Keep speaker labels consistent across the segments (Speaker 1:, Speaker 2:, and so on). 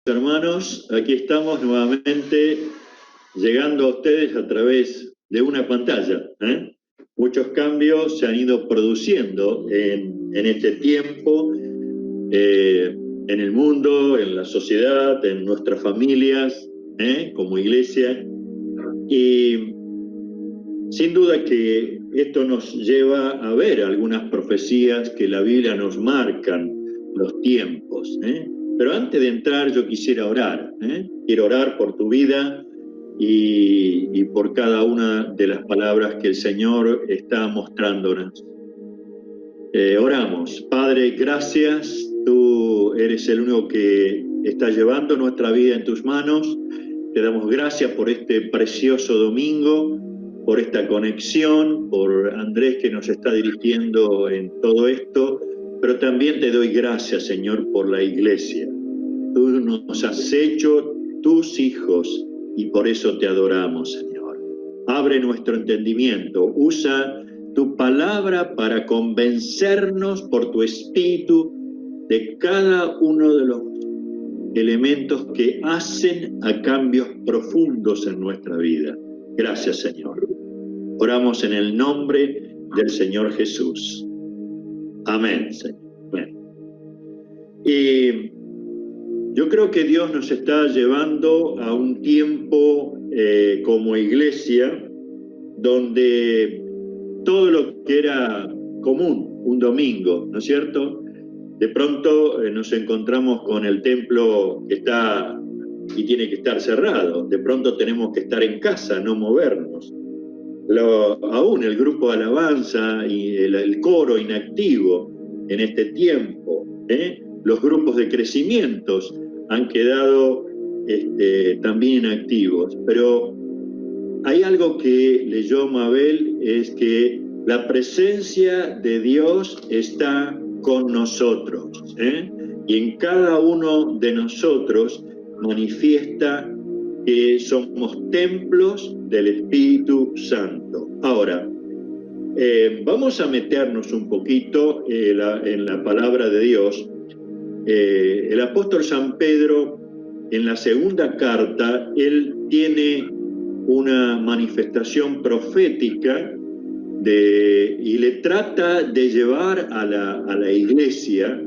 Speaker 1: Hermanos, aquí estamos nuevamente llegando a ustedes a través de una pantalla. Muchos cambios se han ido produciendo en este tiempo, en el mundo, en la sociedad, en nuestras familias, como iglesia. Y sin duda que esto nos lleva a ver algunas profecías que la Biblia nos marcan los tiempos. Pero antes de entrar yo quisiera orar. Quiero orar por tu vida y por cada una de las palabras que el Señor está mostrándonos. Oramos. Padre, gracias. Tú eres el único que está llevando nuestra vida en tus manos. Te damos gracias por este precioso domingo, por esta conexión, por Andrés que nos está dirigiendo en todo esto, pero también te doy gracias, Señor, por la iglesia. Tú nos has hecho tus hijos y por eso te adoramos, Señor. Abre nuestro entendimiento, usa tu palabra para convencernos por tu espíritu de cada uno de los elementos que hacen a cambios profundos en nuestra vida. Gracias, Señor. Oramos en el nombre del Señor Jesús. Amén, Señor. Amén. Y yo creo que Dios nos está llevando a un tiempo como iglesia donde todo lo que era común, un domingo, ¿no es cierto? De pronto nos encontramos con el templo que está y tiene que estar cerrado. De pronto tenemos que estar en casa, no movernos. Aún el grupo de alabanza y el coro inactivo en este tiempo. Los grupos de crecimientos han quedado también inactivos. Pero hay algo que leyó Mabel, es que la presencia de Dios está con nosotros, y en cada uno de nosotros manifiesta que somos templos del Espíritu Santo. Ahora, vamos a meternos un poquito en la palabra de Dios. El apóstol San Pedro, en la segunda carta, él tiene una manifestación profética y le trata de llevar a la iglesia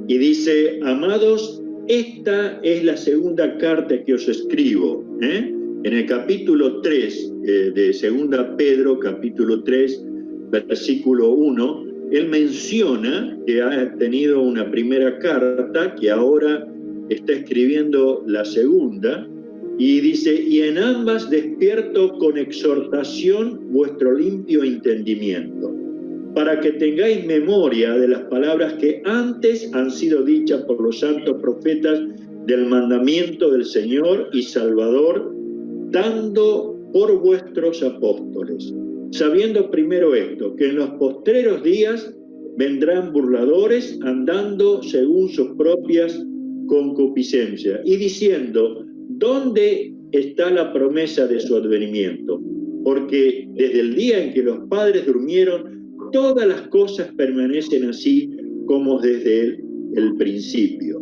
Speaker 1: y dice: amados, esta es la segunda carta que os escribo. En el capítulo 3 de segunda Pedro, capítulo 3, versículo 1, él menciona que ha tenido una primera carta, que ahora está escribiendo la segunda, y dice: y en ambas despierto con exhortación vuestro limpio entendimiento, para que tengáis memoria de las palabras que antes han sido dichas por los santos profetas del mandamiento del Señor y Salvador, dando por vuestros apóstoles, sabiendo primero esto, que en los postreros días vendrán burladores andando según sus propias concupiscencias, y diciendo: ¿dónde está la promesa de su advenimiento? Porque desde el día en que los padres durmieron, todas las cosas permanecen así como desde el principio.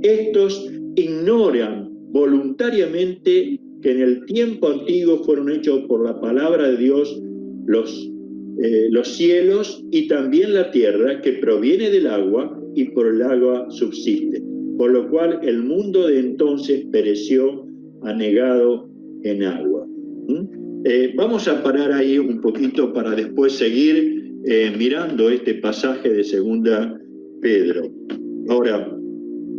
Speaker 1: Estos ignoran voluntariamente que en el tiempo antiguo fueron hechos por la palabra de Dios los cielos y también la tierra, que proviene del agua y por el agua subsiste, por lo cual el mundo de entonces pereció anegado en agua. Vamos a parar ahí un poquito para después seguir mirando este pasaje de segunda Pedro. Ahora,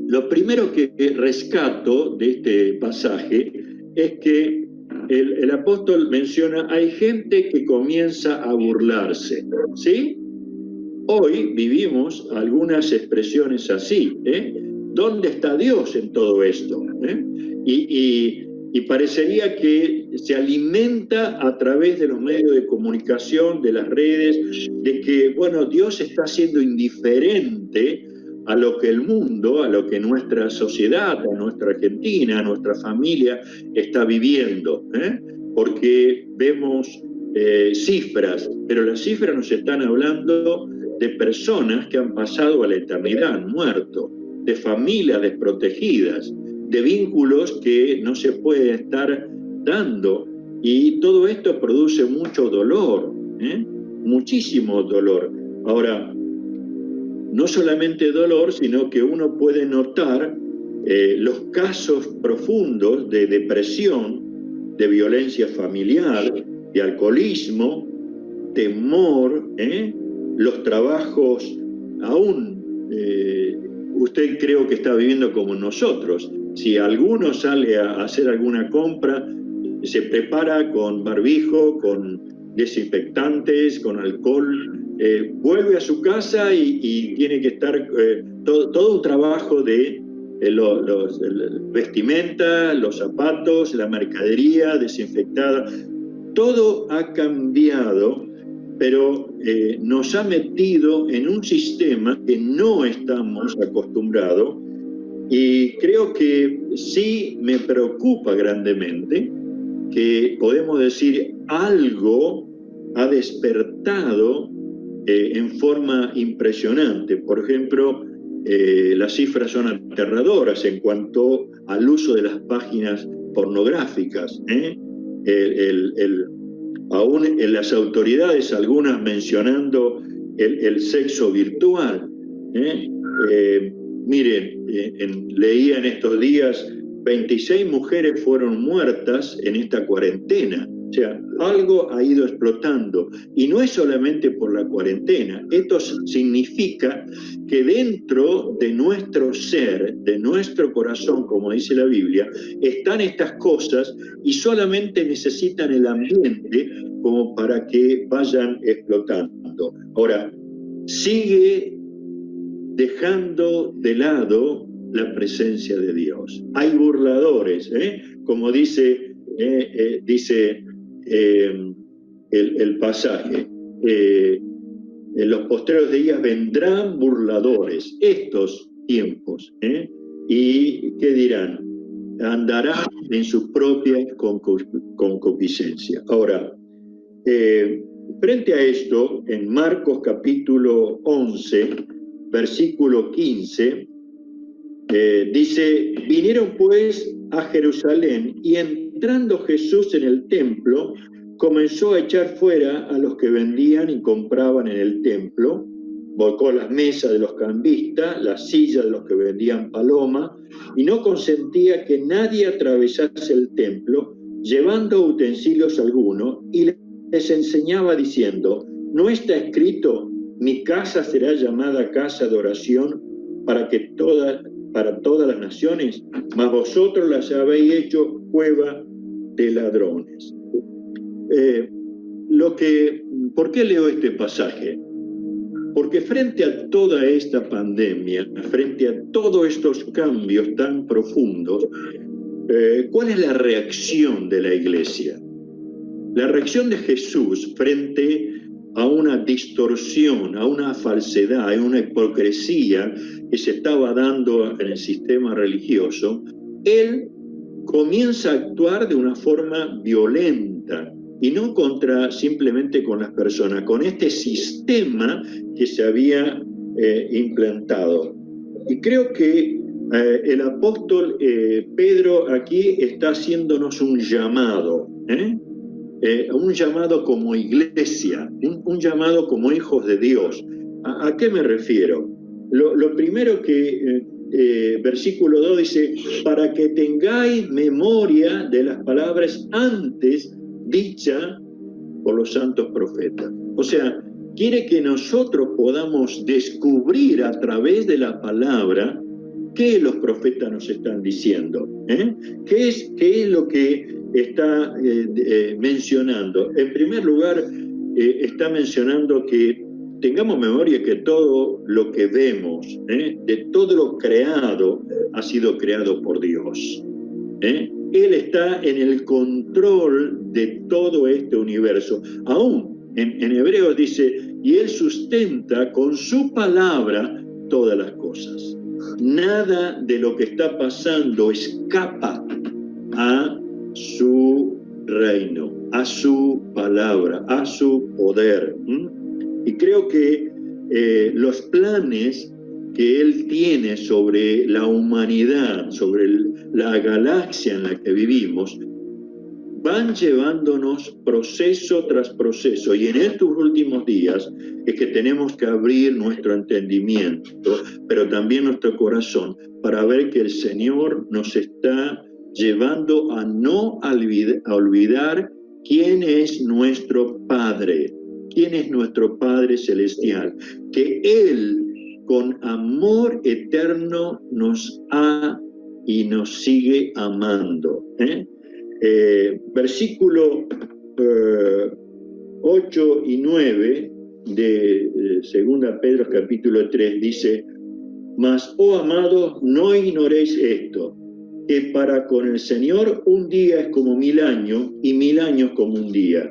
Speaker 1: lo primero que rescato de este pasaje es que el apóstol menciona: hay gente que comienza a burlarse, ¿sí? Hoy vivimos algunas expresiones así, ¿Dónde está Dios en todo esto? Y parecería que se alimenta a través de los medios de comunicación, de las redes, de que, bueno, Dios está siendo indiferente a lo que el mundo, a lo que nuestra sociedad, a nuestra Argentina, a nuestra familia está viviendo, porque vemos cifras, pero las cifras nos están hablando de personas que han pasado a la eternidad, han muerto, de familias desprotegidas, de vínculos que no se puede estar dando. Y todo esto produce mucho dolor, muchísimo dolor. Ahora, no solamente dolor, sino que uno puede notar los casos profundos de depresión, de violencia familiar, de alcoholismo, temor, los trabajos aún, usted creo que está viviendo como nosotros. Si alguno sale a hacer alguna compra, se prepara con barbijo, con desinfectantes, con alcohol, vuelve a su casa y tiene que estar todo un trabajo de los vestimenta, los zapatos, la mercadería desinfectada. Todo ha cambiado, pero nos ha metido en un sistema que no estamos acostumbrados, y creo que sí me preocupa grandemente que podemos decir algo ha despertado en forma impresionante. Por ejemplo, las cifras son aterradoras en cuanto al uso de las páginas pornográficas. Aún en las autoridades, algunas mencionando el sexo virtual. Miren, leía en estos días 26 mujeres fueron muertas en esta cuarentena. O sea, algo ha ido explotando. Y no es solamente por la cuarentena. Esto significa que dentro de nuestro ser, de nuestro corazón, como dice la Biblia, están estas cosas y solamente necesitan el ambiente como para que vayan explotando. Ahora, sigue dejando de lado la presencia de Dios. Hay burladores, como dice el pasaje. En los postreros días vendrán burladores, estos tiempos. ¿Y qué dirán? Andarán en sus propias concupiscencias. Ahora, frente a esto, en Marcos capítulo 11, versículo 15, dice: vinieron pues a Jerusalén, y entrando Jesús en el templo, comenzó a echar fuera a los que vendían y compraban en el templo, volcó las mesas de los cambistas, las sillas de los que vendían paloma, y no consentía que nadie atravesase el templo, llevando utensilios algunos, y les enseñaba diciendo: ¿no está escrito, mi casa será llamada casa de oración para todas las naciones? Mas vosotros las habéis hecho cueva de ladrones. ¿Por qué leo este pasaje? Porque frente a toda esta pandemia, frente a todos estos cambios tan profundos, ¿cuál es la reacción de la Iglesia? La reacción de Jesús frente a una distorsión, a una falsedad, a una hipocresía que se estaba dando en el sistema religioso, Él comienza a actuar de una forma violenta, y no simplemente con las personas, con este sistema que se había implantado. Y creo que el apóstol Pedro aquí está haciéndonos un llamado, un llamado como iglesia, un llamado como hijos de Dios. ¿A qué me refiero? Lo primero que versículo 2 dice: para que tengáis memoria de las palabras antes dichas por los santos profetas. O sea, quiere que nosotros podamos descubrir a través de la palabra qué los profetas nos están diciendo, qué es lo que está mencionando. En primer lugar, está mencionando que tengamos memoria que todo lo que vemos, de todo lo creado, ha sido creado por Dios. Él está en el control de todo este universo. Aún en Hebreos dice: y Él sustenta con su palabra todas las cosas. Nada de lo que está pasando escapa a su reino, a su palabra, a su poder. Y creo que los planes que Él tiene sobre la humanidad, sobre la galaxia en la que vivimos, van llevándonos proceso tras proceso. Y en estos últimos días es que tenemos que abrir nuestro entendimiento, pero también nuestro corazón, para ver que el Señor nos está llevando a no olvidar quién es nuestro Padre, quién es nuestro Padre Celestial, que Él con amor eterno nos ha y nos sigue amando. Versículo 8 y 9 de 2 Pedro capítulo 3 dice: mas, oh amados, no ignoréis esto, que para con el Señor un día es como 1000 años y 1000 años como un día.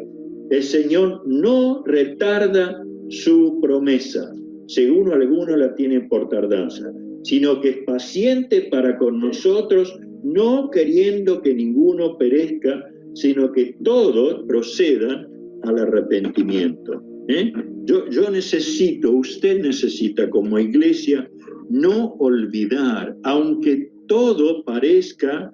Speaker 1: El Señor no retarda su promesa, según algunos la tienen por tardanza, sino que es paciente para con nosotros, no queriendo que ninguno perezca, sino que todos procedan al arrepentimiento. Yo necesito, usted necesita como iglesia, no olvidar, aunque todo parezca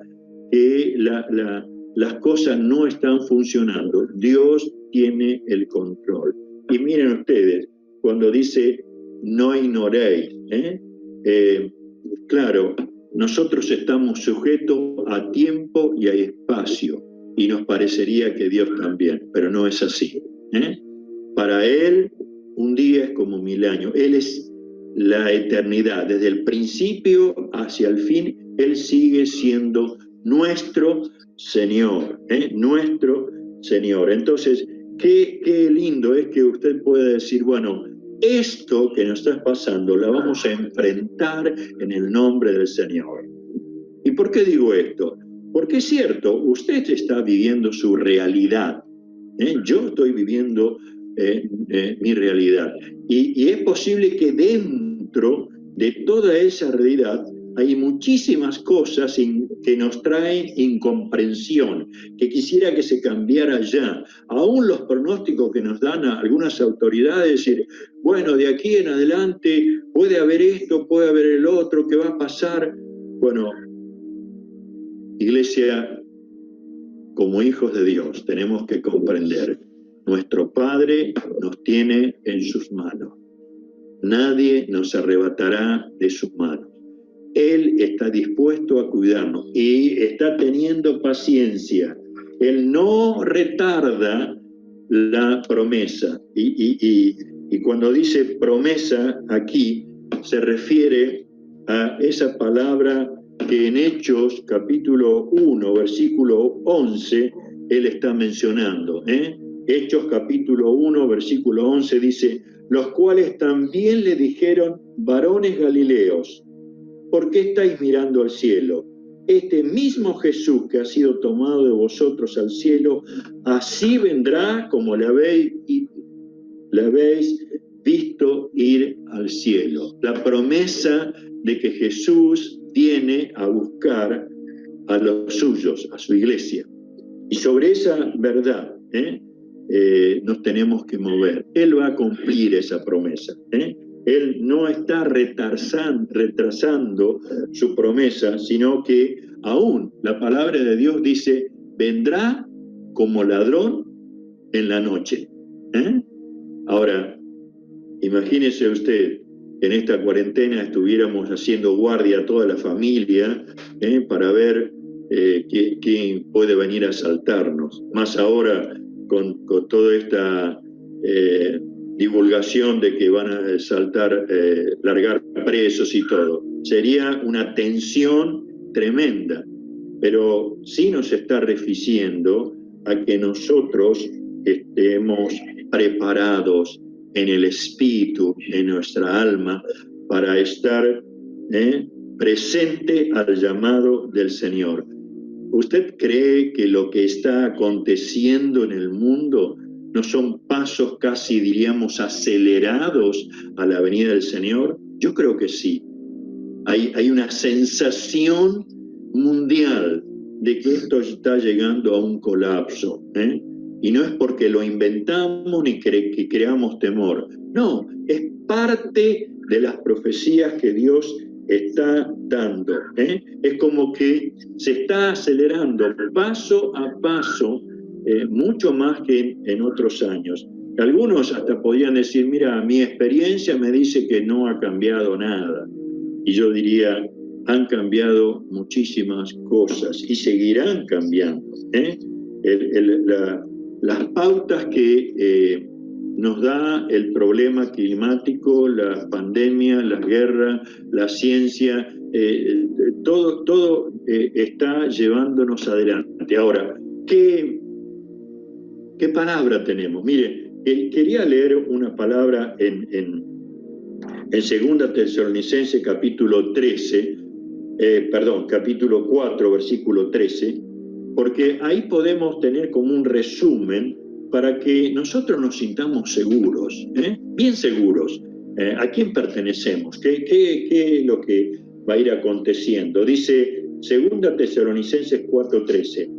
Speaker 1: que las cosas no están funcionando, Dios tiene el control. Y miren ustedes, cuando dice no ignoréis, claro, nosotros estamos sujetos a tiempo y a espacio, y nos parecería que Dios también, pero no es así. Para Él, un día es como 1000 años. Él es la eternidad, desde el principio hacia el fin. Él sigue siendo nuestro Señor, nuestro Señor. Entonces, qué lindo es que usted pueda decir, bueno, esto que nos está pasando la vamos a enfrentar en el nombre del Señor. ¿Y por qué digo esto? Porque es cierto, usted está viviendo su realidad. Yo estoy viviendo mi realidad. Y es posible que dentro de toda esa realidad hay muchísimas cosas que nos traen incomprensión, que quisiera que se cambiara ya. Aún los pronósticos que nos dan a algunas autoridades, decir, bueno, de aquí en adelante puede haber esto, puede haber el otro, ¿qué va a pasar? Bueno, iglesia, como hijos de Dios, tenemos que comprender, nuestro Padre nos tiene en sus manos. Nadie nos arrebatará de sus manos. Él está dispuesto a cuidarnos y está teniendo paciencia. Él no retarda la promesa. Y cuando dice promesa aquí, se refiere a esa palabra que en Hechos capítulo 1, versículo 11, él está mencionando. Hechos capítulo 1, versículo 11 dice, los cuales también le dijeron, varones galileos, ¿por qué estáis mirando al cielo? Este mismo Jesús que ha sido tomado de vosotros al cielo, así vendrá como le habéis visto ir al cielo. La promesa de que Jesús viene a buscar a los suyos, a su iglesia. Y sobre esa verdad nos tenemos que mover. Él va a cumplir esa promesa. Él no está retrasando su promesa, sino que aún la palabra de Dios dice, vendrá como ladrón en la noche. Ahora, imagínese usted que en esta cuarentena estuviéramos haciendo guardia toda la familia para ver quién puede venir a asaltarnos. Más ahora con toda esta divulgación de que van a saltar, largar presos y todo. Sería una tensión tremenda, pero sí nos está refiriendo a que nosotros estemos preparados en el espíritu, en nuestra alma, para estar presente al llamado del Señor. ¿Usted cree que lo que está aconteciendo en el mundo no son pasos casi, diríamos, acelerados a la venida del Señor? Yo creo que sí. Hay una sensación mundial de que esto está llegando a un colapso. Y no es porque lo inventamos ni que creamos temor. No, es parte de las profecías que Dios está dando. Es como que se está acelerando paso a paso, mucho más que en otros años. Algunos hasta podían decir, mira, mi experiencia me dice que no ha cambiado nada. Y yo diría, han cambiado muchísimas cosas y seguirán cambiando. Las pautas que nos da el problema climático, la pandemia, la guerra, la ciencia, todo está llevándonos adelante. Ahora, ¿qué palabra tenemos? Mire, quería leer una palabra en 2 Tesalonicenses capítulo 4, versículo 13, porque ahí podemos tener como un resumen para que nosotros nos sintamos seguros, bien seguros. ¿A quién pertenecemos? ¿Qué es lo que va a ir aconteciendo? Dice 2 Tesalonicenses 4:13,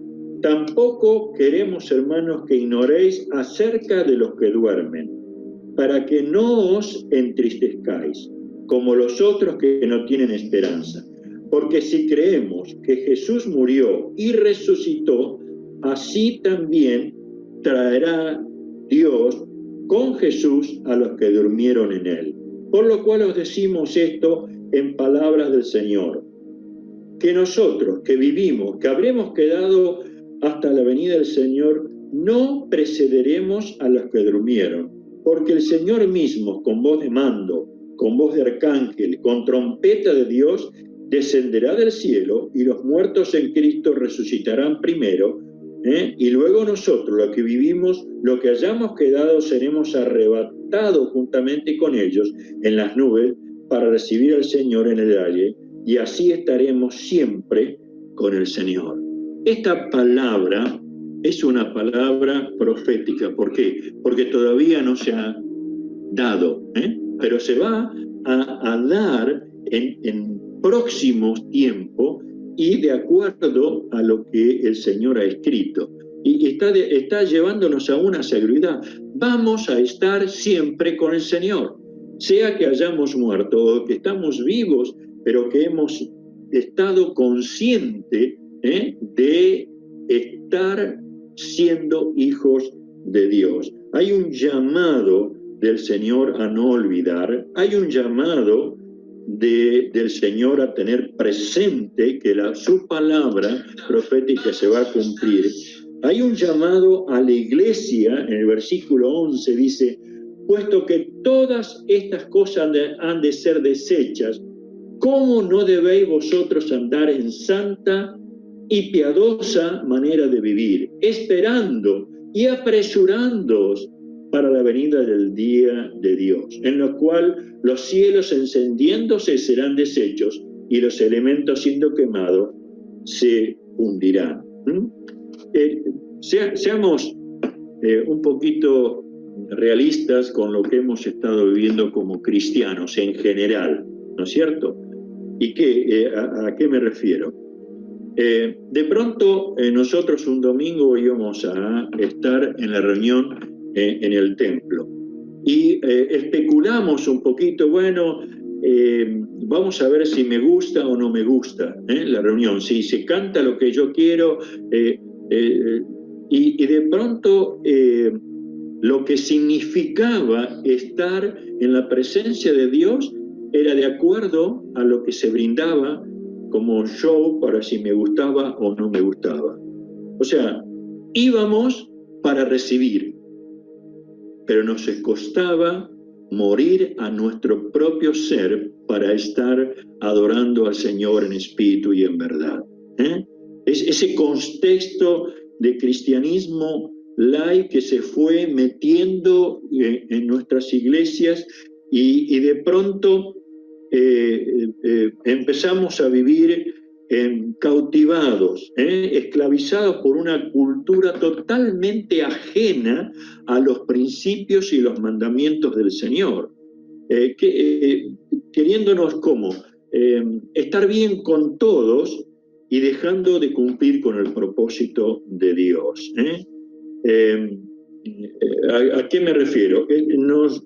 Speaker 1: tampoco queremos, hermanos, que ignoréis acerca de los que duermen, para que no os entristezcáis, como los otros que no tienen esperanza. Porque si creemos que Jesús murió y resucitó, así también traerá Dios con Jesús a los que durmieron en él. Por lo cual os decimos esto en palabras del Señor, que nosotros que vivimos, que habremos quedado hasta la venida del Señor, no precederemos a los que durmieron, porque el Señor mismo, con voz de mando, con voz de arcángel, con trompeta de Dios, descenderá del cielo, y los muertos en Cristo resucitarán primero, y luego nosotros, los que vivimos, los que hayamos quedado, seremos arrebatados juntamente con ellos en las nubes para recibir al Señor en el aire, y así estaremos siempre con el Señor. Esta palabra es una palabra profética. ¿Por qué? Porque todavía no se ha dado, pero se va a dar en próximos tiempos y de acuerdo a lo que el Señor ha escrito. Y está llevándonos a una seguridad. Vamos a estar siempre con el Señor. Sea que hayamos muerto o que estamos vivos, pero que hemos estado conscientes de estar siendo hijos de Dios. Hay un llamado del Señor a no olvidar, hay un llamado del Señor a tener presente que su palabra profética se va a cumplir. Hay un llamado a la iglesia, en el versículo 11 dice, puesto que todas estas cosas han de ser deshechas, ¿cómo no debéis vosotros andar en santa y piadosa manera de vivir, esperando y apresurándoos para la venida del día de Dios, en lo cual los cielos encendiéndose serán deshechos y los elementos siendo quemados se hundirán? Seamos un poquito realistas con lo que hemos estado viviendo como cristianos en general, ¿no es cierto? ¿Y a qué me refiero? De pronto nosotros un domingo íbamos a estar en la reunión en el templo y especulamos un poquito, bueno, vamos a ver si me gusta o no me gusta la reunión, si se canta lo que yo quiero, y de pronto lo que significaba estar en la presencia de Dios era de acuerdo a lo que se brindaba como show para si me gustaba o no me gustaba. O sea, íbamos para recibir, pero nos costaba morir a nuestro propio ser para estar adorando al Señor en espíritu y en verdad. Es ese contexto de cristianismo light que se fue metiendo en nuestras iglesias y de pronto empezamos a vivir cautivados, esclavizados por una cultura totalmente ajena a los principios y los mandamientos del Señor, queriéndonos como estar bien con todos y dejando de cumplir con el propósito de Dios. ¿A qué me refiero?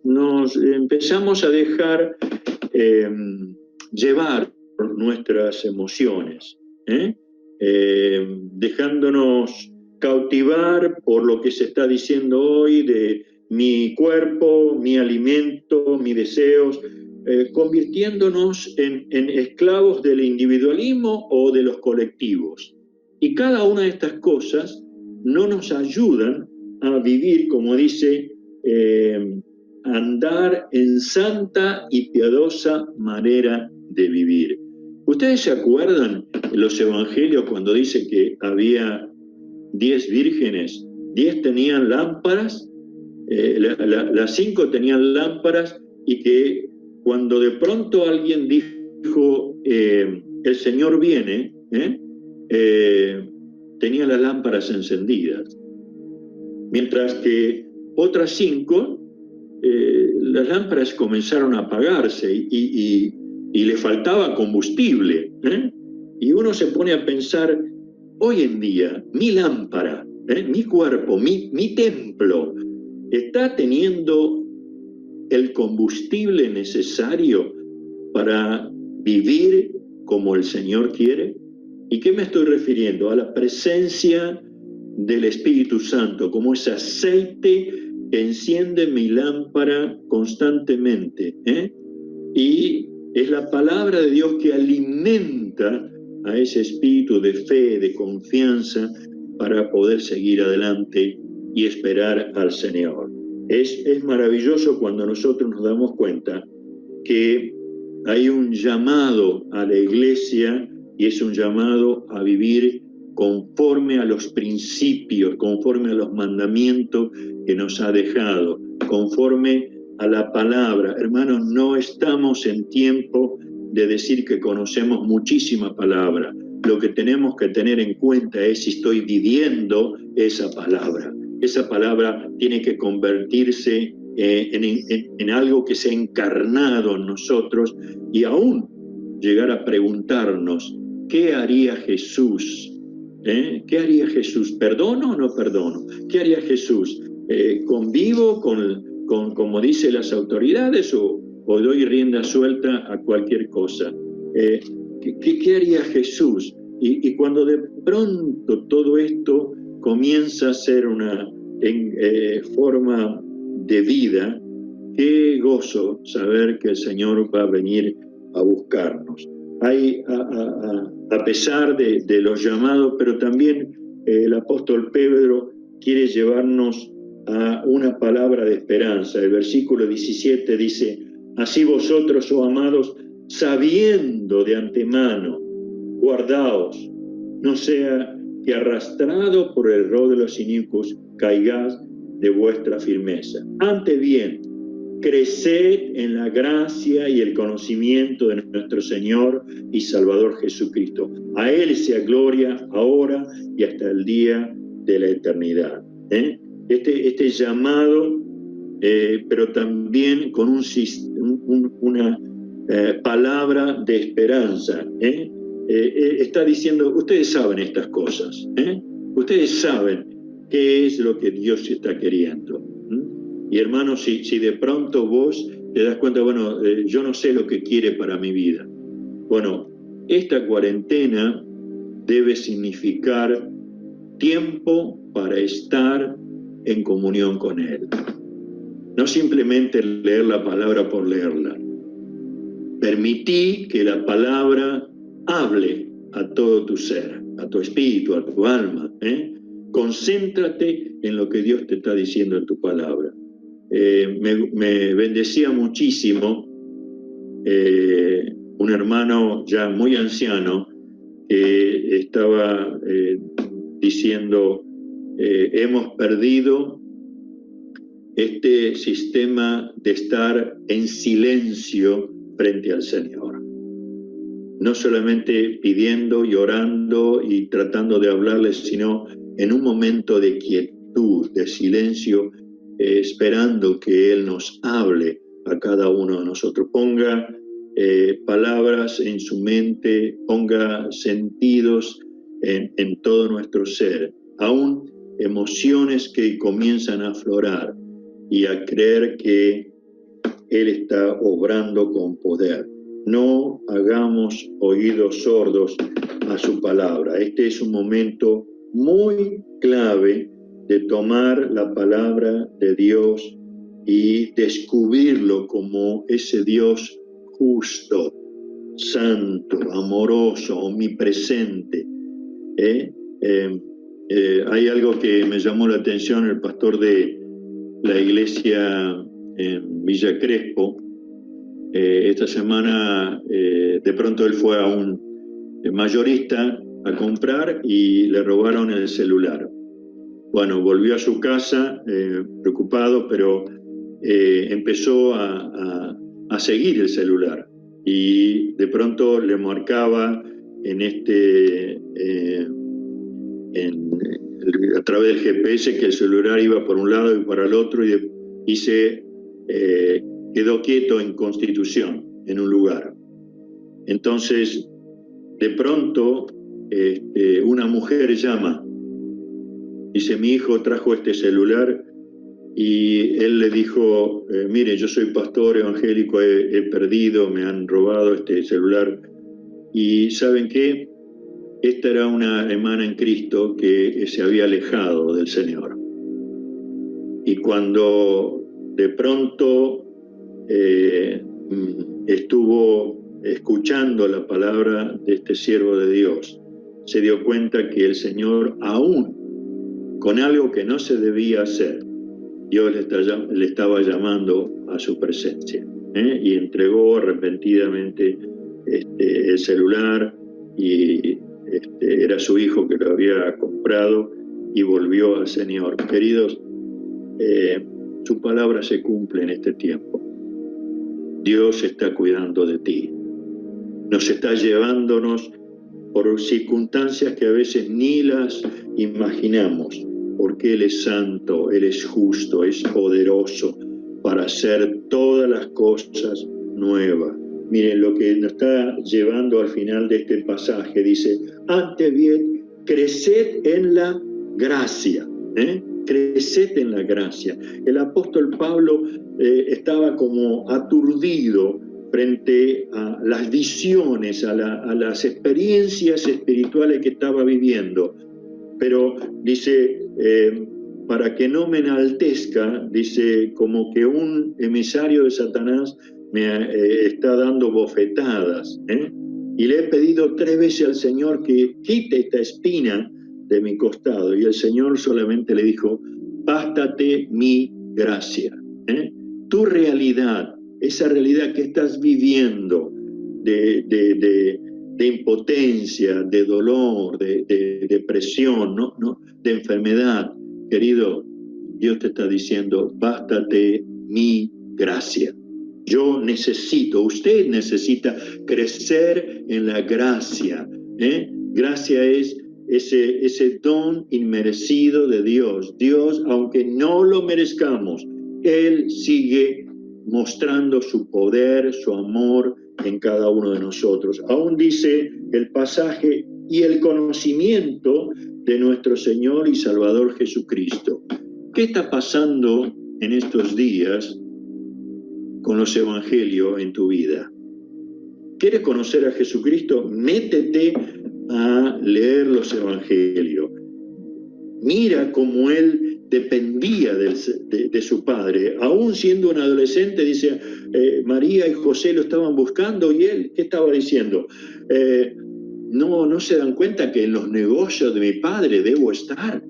Speaker 1: Nos empezamos a dejar llevar nuestras emociones, dejándonos cautivar por lo que se está diciendo hoy de mi cuerpo, mi alimento, mis deseos, convirtiéndonos en esclavos del individualismo o de los colectivos. Y cada una de estas cosas no nos ayudan a vivir, como dice, andar en santa y piadosa manera de vivir. ¿Ustedes se acuerdan en los evangelios cuando dice que había 10 vírgenes? 10 tenían lámparas, las 5 tenían lámparas, y que cuando de pronto alguien dijo, el Señor viene, tenía las lámparas encendidas. Mientras que otras 5, las lámparas comenzaron a apagarse y le faltaba combustible. Y uno se pone a pensar, hoy en día, mi lámpara, mi cuerpo, mi templo, ¿está teniendo el combustible necesario para vivir como el Señor quiere? ¿Y qué me estoy refiriendo? A la presencia del Espíritu Santo, como ese aceite que enciende mi lámpara constantemente. Y es la palabra de Dios que alimenta a ese espíritu de fe, de confianza, para poder seguir adelante y esperar al Señor. Es maravilloso cuando nosotros nos damos cuenta que hay un llamado a la iglesia, y es un llamado a vivir conforme a los principios, conforme a los mandamientos que nos ha dejado, conforme a la palabra. Hermanos, no estamos en tiempo de decir que conocemos muchísima palabra. Lo que tenemos que tener en cuenta es si estoy viviendo esa palabra. Esa palabra tiene que convertirse en algo que se ha encarnado en nosotros, y aún llegar a preguntarnos, ¿qué haría Jesús? ¿Qué haría Jesús? ¿Perdono o no perdono? ¿Qué haría Jesús? ¿Convivo con como dicen las autoridades, o doy rienda suelta a cualquier cosa? ¿Qué haría Jesús? Y cuando de pronto todo esto comienza a ser una forma de vida, qué gozo saber que el Señor va a venir a buscarnos. Hay, a pesar de los llamados, pero también el apóstol Pedro quiere llevarnos a una palabra de esperanza. El versículo 17 dice, así vosotros, oh amados, sabiendo de antemano, guardaos, no sea que arrastrado por el error de los inicuos caigáis de vuestra firmeza. Antes bien, creced en la gracia y el conocimiento de nuestro Señor y Salvador Jesucristo. A Él sea gloria ahora y hasta el día de la eternidad. Este llamado, pero también con una palabra de esperanza. Está diciendo, ustedes saben estas cosas. Ustedes saben qué es lo que Dios está queriendo. Y hermanos, si de pronto vos te das cuenta, bueno, yo no sé lo que quiere para mi vida. Bueno, esta cuarentena debe significar tiempo para estar en comunión con Él. No simplemente leer la palabra por leerla. Permití que la palabra hable a todo tu ser, a tu espíritu, a tu alma. Concéntrate en lo que Dios te está diciendo en tu palabra. Me bendecía muchísimo un hermano ya muy anciano que estaba diciendo, hemos perdido este sistema de estar en silencio frente al Señor. No solamente pidiendo y orando y tratando de hablarle, sino en un momento de quietud, de silencio, esperando que Él nos hable a cada uno de nosotros. Ponga palabras en su mente, ponga sentidos en todo nuestro ser, aún emociones que comienzan a aflorar, y a creer que Él está obrando con poder. No hagamos oídos sordos a su palabra. Este es un momento muy clave de tomar la palabra de Dios y descubrirlo como ese Dios justo, santo, amoroso, omnipresente. Hay algo que me llamó la atención. El pastor de la iglesia en Villa Crespo, esta semana de pronto él fue a un mayorista a comprar y le robaron el celular. Bueno, volvió a su casa preocupado, pero empezó a seguir el celular y de pronto le marcaba a través del GPS que el celular iba por un lado y para el otro y se quedó quieto en Constitución, en un lugar. Entonces, de pronto, una mujer llama, dice: mi hijo trajo este celular, y él le dijo: mire, yo soy pastor evangélico, he perdido, me han robado este celular. Y ¿saben qué? Esta era una hermana en Cristo que se había alejado del Señor. Y cuando de pronto estuvo escuchando la palabra de este siervo de Dios, se dio cuenta que el Señor, aún con algo que no se debía hacer, Dios le estaba llamando a su presencia, y entregó arrepentidamente el celular, y era su hijo que lo había comprado, y volvió al Señor. Queridos, su palabra se cumple en este tiempo. Dios está cuidando de ti. Nos está llevándonos por circunstancias que a veces ni las imaginamos, porque Él es santo, Él es justo, es poderoso para hacer todas las cosas nuevas. Miren lo que nos está llevando al final de este pasaje. Dice: antes bien, creced en la gracia. Creced en la gracia. El apóstol Pablo estaba como aturdido frente a las visiones, a las experiencias espirituales que estaba viviendo. Pero dice, para que no me enaltezca, dice, como que un emisario de Satanás me está dando bofetadas, y le he pedido 3 veces al Señor que quite esta espina de mi costado, y el Señor solamente le dijo: bástate mi gracia. Tu realidad, esa realidad que estás viviendo de impotencia, de dolor, de depresión, ¿no? De enfermedad, querido, Dios te está diciendo: bástate mi gracia. Yo necesito, usted necesita crecer en la gracia. Gracia es ese don inmerecido de Dios. Dios, aunque no lo merezcamos, Él sigue mostrando su poder, su amor en cada uno de nosotros. Aún dice el pasaje: y el conocimiento de nuestro Señor y Salvador Jesucristo. ¿Qué está pasando en estos días con los evangelios en tu vida? ¿Quieres conocer a Jesucristo? Métete a leer los evangelios. Mira cómo Él dependía de su padre. Aún siendo un adolescente, dice, María y José lo estaban buscando, y Él, ¿qué estaba diciendo? No se dan cuenta que en los negocios de mi padre debo estar.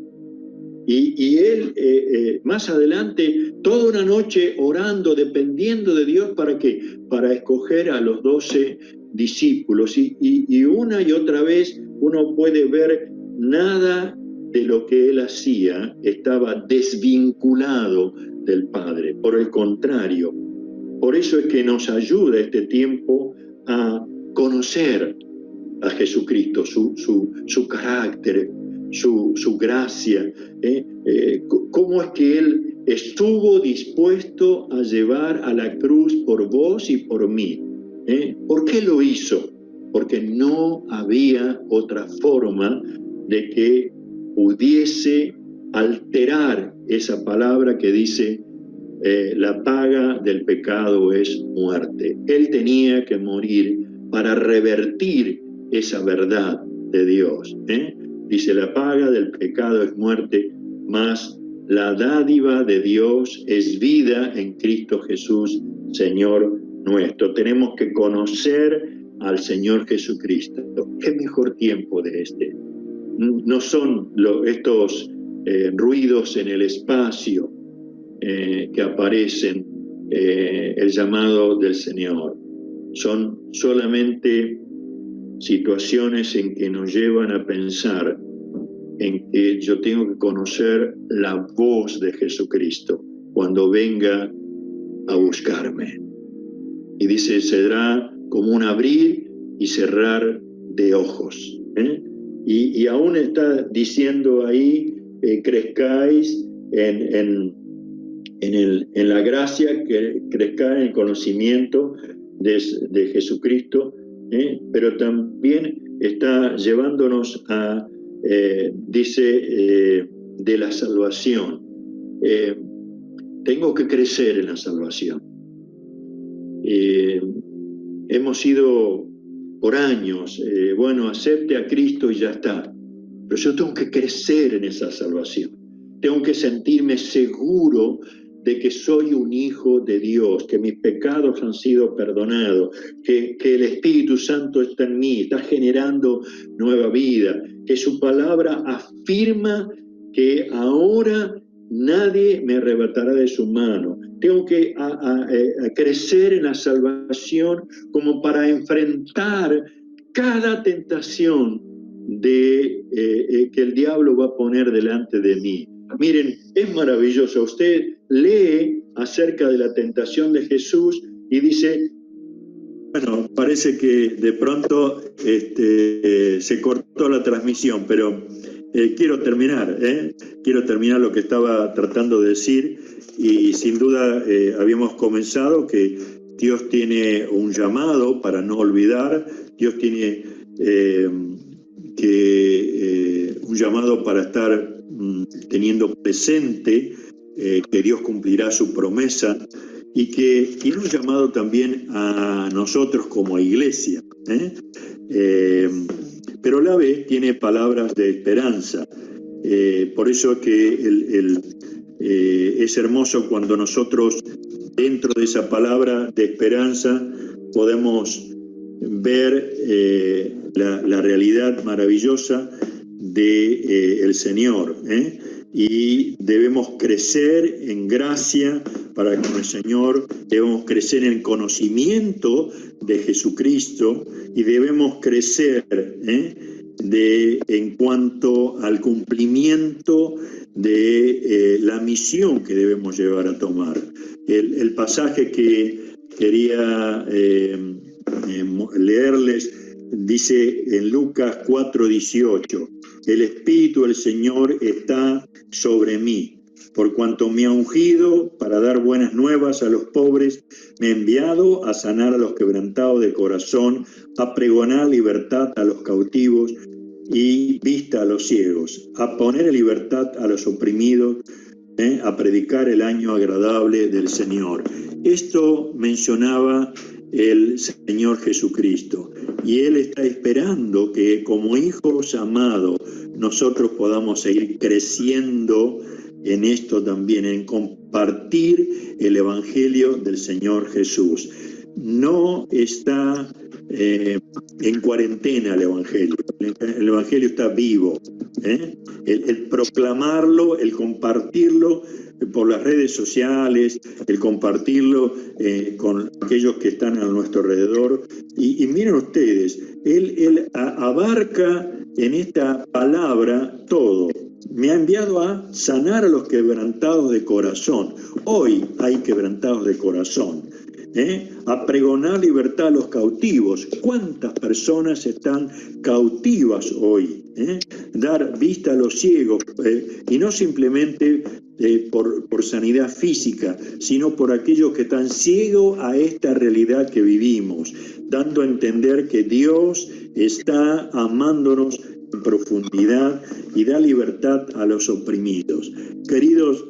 Speaker 1: Y él, más adelante, toda una noche orando, dependiendo de Dios. ¿Para qué? Para escoger a los 12 discípulos. Y una y otra vez uno puede ver nada de lo que él hacía estaba desvinculado del Padre. Por el contrario, por eso es que nos ayuda este tiempo a conocer a Jesucristo, su carácter, su gracia, cómo es que Él estuvo dispuesto a llevar a la cruz por vos y por mí. ¿Por qué lo hizo? Porque no había otra forma de que pudiese alterar esa palabra que dice: la paga del pecado es muerte. Él tenía que morir para revertir esa verdad de Dios. Dice, la paga del pecado es muerte, mas la dádiva de Dios es vida en Cristo Jesús, Señor nuestro. Tenemos que conocer al Señor Jesucristo. ¿Qué mejor tiempo de este? No son estos ruidos en el espacio que aparecen, el llamado del Señor. Son solamente situaciones en que nos llevan a pensar en que yo tengo que conocer la voz de Jesucristo cuando venga a buscarme. Y dice, será como un abrir y cerrar de ojos. Y aún está diciendo ahí, crezcáis en la gracia, que crezcáis en el conocimiento de Jesucristo, pero también está llevándonos a, dice, de la salvación. Tengo que crecer en la salvación. Hemos sido por años, bueno, acepte a Cristo y ya está. Pero yo tengo que crecer en esa salvación. Tengo que sentirme seguro de que soy un hijo de Dios, que mis pecados han sido perdonados, que el Espíritu Santo está en mí, está generando nueva vida, que su palabra afirma que ahora nadie me arrebatará de su mano. Tengo que crecer en la salvación como para enfrentar cada tentación que el diablo va a poner delante de mí. Miren, es maravilloso. Usted lee acerca de la tentación de Jesús y dice, bueno, parece que de pronto se cortó la transmisión, pero quiero terminar lo que estaba tratando de decir, y sin duda habíamos comenzado que Dios tiene un llamado para no olvidar, Dios tiene un llamado para estar teniendo presente que Dios cumplirá su promesa, y que tiene un llamado también a nosotros como iglesia, pero a la vez tiene palabras de esperanza. Por eso que es hermoso cuando nosotros, dentro de esa palabra de esperanza, podemos ver la realidad maravillosa del Señor, y debemos crecer en gracia para con el Señor, debemos crecer en conocimiento de Jesucristo, y debemos crecer en cuanto al cumplimiento de la misión que debemos llevar a tomar. El pasaje que quería leerles dice en Lucas 4:18, el Espíritu del Señor está sobre mí, por cuanto me ha ungido para dar buenas nuevas a los pobres, me ha enviado a sanar a los quebrantados de corazón, a pregonar libertad a los cautivos y vista a los ciegos, a poner en libertad a los oprimidos, a predicar el año agradable del Señor. Esto mencionaba el Señor Jesucristo, y Él está esperando que como hijos amados nosotros podamos seguir creciendo en esto también, en compartir el Evangelio del Señor Jesús. No está en cuarentena el Evangelio. El Evangelio está vivo. El proclamarlo, el compartirlo por las redes sociales, el compartirlo con aquellos que están a nuestro alrededor. Y miren ustedes, Él abarca en esta palabra todo. Me ha enviado a sanar a los quebrantados de corazón. Hoy hay quebrantados de corazón. A pregonar libertad a los cautivos. ¿Cuántas personas están cautivas hoy? Dar vista a los ciegos, y no simplemente por sanidad física, sino por aquellos que están ciegos a esta realidad que vivimos, dando a entender que Dios está amándonos en profundidad y da libertad a los oprimidos. Queridos,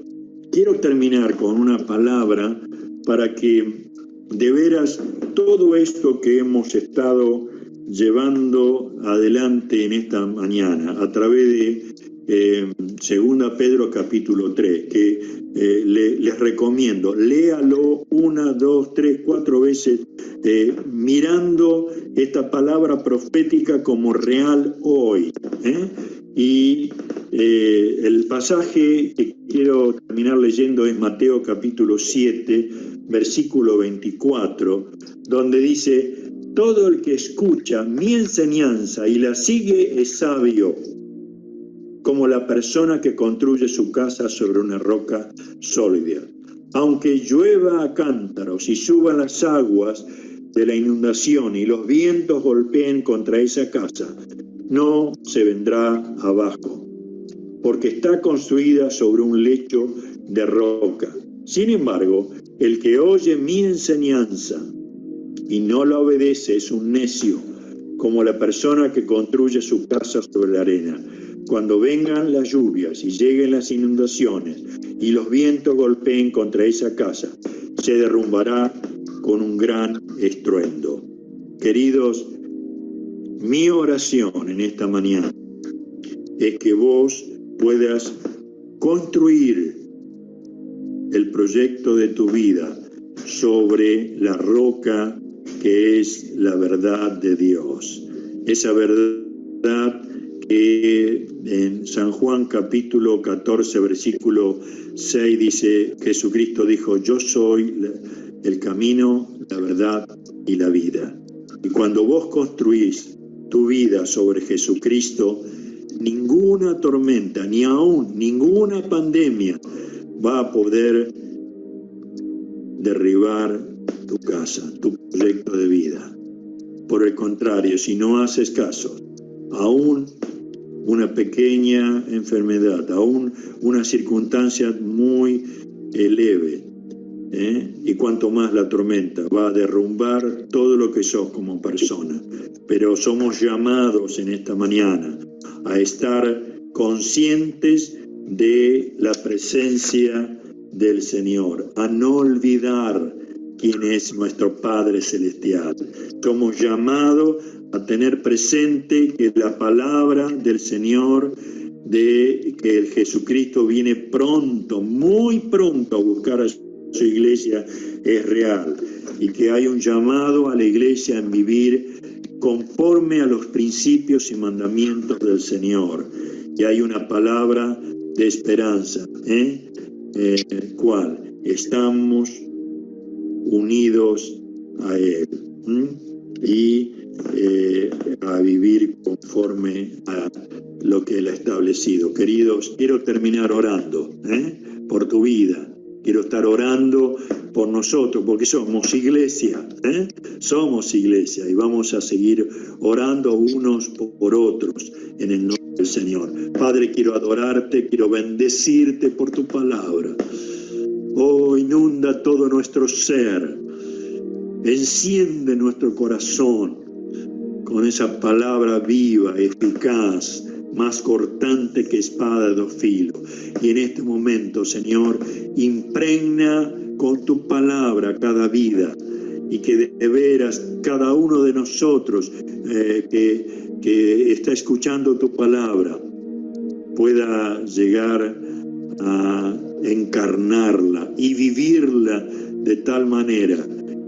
Speaker 2: quiero terminar con una palabra para que de veras todo esto que hemos estado llevando adelante en esta mañana a través de 2 Pedro capítulo 3, que les recomiendo, léalo 1, 2, 3, 4 veces, mirando esta palabra profética como real hoy. Y el pasaje que quiero terminar leyendo es Mateo capítulo 7, versículo 24, donde dice: todo el que escucha mi enseñanza y la sigue es sabio, como la persona que construye su casa sobre una roca sólida. Aunque llueva a cántaros y suban las aguas de la inundación y los vientos golpeen contra esa casa, no se vendrá abajo, porque está construida sobre un lecho de roca. Sin embargo, el que oye mi enseñanza y no la obedece es un necio, como la persona que construye su casa sobre la arena. Cuando vengan las lluvias y lleguen las inundaciones y los vientos golpeen contra esa casa, se derrumbará con un gran estruendo. Queridos, mi oración en esta mañana es que vos puedas construir el proyecto de tu vida sobre la roca que es la verdad de Dios. Esa verdad que en San Juan capítulo 14, versículo 6 dice, Jesucristo dijo: yo soy el camino, la verdad y la vida. Y cuando vos construís tu vida sobre Jesucristo, ninguna tormenta, ni aún ninguna pandemia va a poder derribar tu casa, tu proyecto de vida. Por el contrario, si no haces caso, aún una pequeña enfermedad, aún una circunstancia muy leve, y cuanto más la tormenta va a derrumbar todo lo que sos como persona. Pero somos llamados en esta mañana a estar conscientes de la presencia del Señor, a no olvidar quién es nuestro Padre Celestial. Somos llamados a tener presente que la palabra del Señor, de que el Jesucristo viene pronto, muy pronto a buscar a su iglesia, es real, y que hay un llamado a la iglesia en vivir conforme a los principios y mandamientos del Señor. Y hay una palabra de esperanza, ¿cuál? Estamos unidos a Él, y a vivir conforme a lo que Él ha establecido. Queridos, quiero terminar orando por tu vida. Quiero estar orando por nosotros, porque somos iglesia, somos iglesia, y vamos a seguir orando unos por otros en el nombre del Señor. Padre, quiero adorarte, quiero bendecirte por tu palabra. Oh, inunda todo nuestro ser, enciende nuestro corazón con esa palabra viva, eficaz, más cortante que espada de dos filos. Y en este momento, Señor, impregna con tu palabra cada vida, y que de veras cada uno de nosotros que está escuchando tu palabra pueda llegar a encarnarla y vivirla de tal manera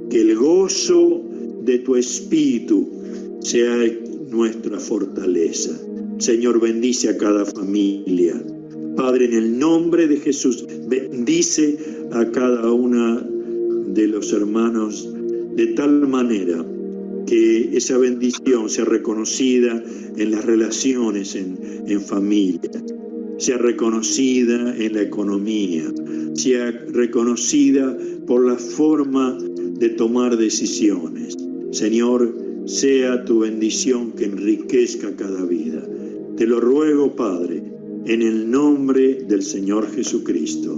Speaker 2: que el gozo de tu Espíritu sea nuestra fortaleza. Señor, bendice a cada familia. Padre, en el nombre de Jesús, bendice a cada una de los hermanos de tal manera que esa bendición sea reconocida en las relaciones en familia, sea reconocida en la economía, sea reconocida por la forma de tomar decisiones. Señor, sea tu bendición que enriquezca cada vida. Te lo ruego, Padre, en el nombre del Señor Jesucristo.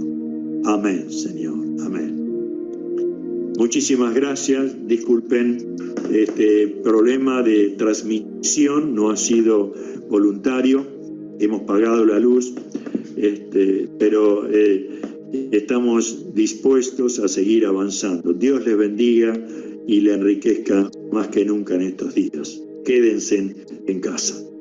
Speaker 2: Amén, Señor. Amén. Muchísimas gracias. Disculpen este problema de transmisión, no ha sido voluntario. Hemos pagado la luz, pero estamos dispuestos a seguir avanzando. Dios les bendiga y le enriquezca más que nunca en estos días. Quédense en casa.